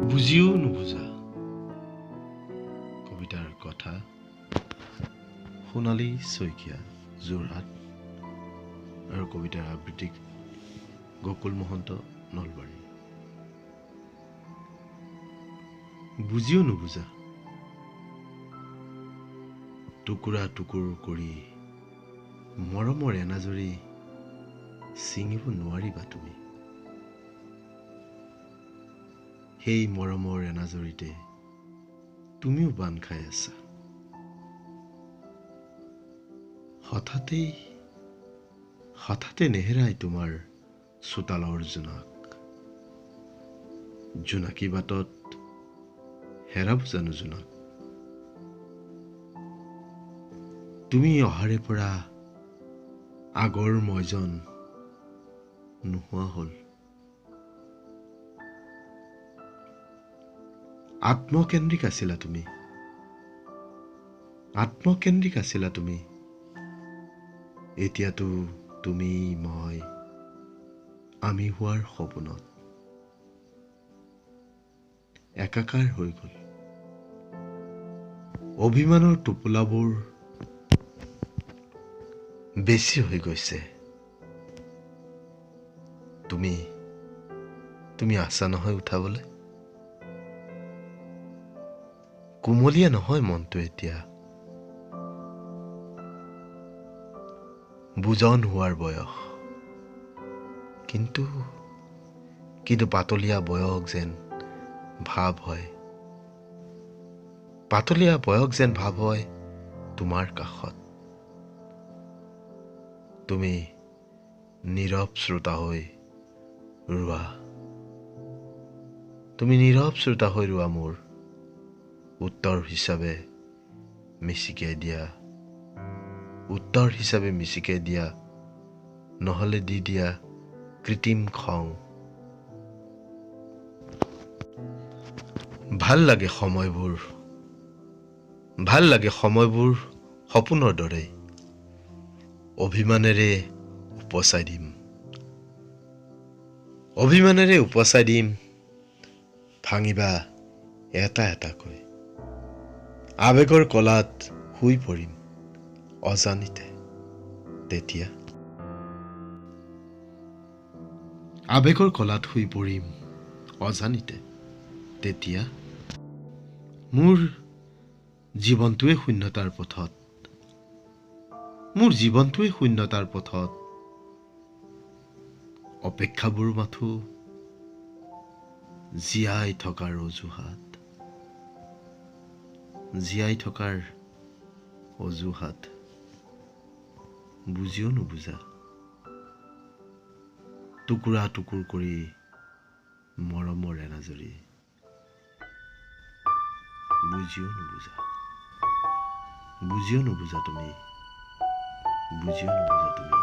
বুজিও নুবুজা কবিতাৰ কথা সোণালী শইকীয়া যোৰহাট আৰু কবিতাৰ আবৃত্তি গকুল মহন্ত নলবাৰী। বুজিও নুবুজা টুকুৰা টুকুৰ কৰি মৰমৰ এনাজৰী ছিঙিব নোৱাৰিবা তুমি। সেই মৰমৰ এনাজৰীতে তুমিও বান্ধ খাই আছা। হঠাতে নেহেৰাই তোমাৰ চোতালৰ জোনাকী বাটত হেৰাব জানো জোনাক? তুমি অহাৰে পৰা আগৰ মইজন নোহোৱা হ'ল। আত্মকেন্দ্ৰিক আছিলা তুমি। এতিয়াতো তুমি মই আমি হোৱাৰ সপোনত একাকাৰ হৈ গ'ল। অভিমানৰ টোপোলাবোৰ বেছি হৈ গৈছে। তুমি আছা নহয় উঠাবলৈ? কুমলীয়া নহয় মনটো এতিয়া, বুজন হোৱাৰ বয়স। কিন্তু পাতলীয়া বয়স যেন ভাৱ হয় তোমাৰ কাষত। তুমি নীৰৱ শ্ৰোতা হৈ ৰোৱা মোৰ উত্তৰ হিচাপে মিচিকাই দিয়া নহলে দি দিয়া কৃত্ৰিম খং। ভাল লাগে সময়বোৰ সপোনৰ দৰে। অভিমানেৰে উপচাই দিম ভাঙিবা এটা এটাকৈ। আৱেগৰ কলাত শুই পৰিম অজানিতে তেতিয়া মোৰ জীৱনটোৱে শূন্যতাৰ পথত অপেক্ষাবোৰ মাথো জীয়াই থকাৰ অজুহাত। বুজিও নুবুজা টুকুৰা টুকুৰ কৰি মৰমৰ এনাজৰী। বুজিও নুবুজা তুমি। বুজিও নুবুজা তুমি।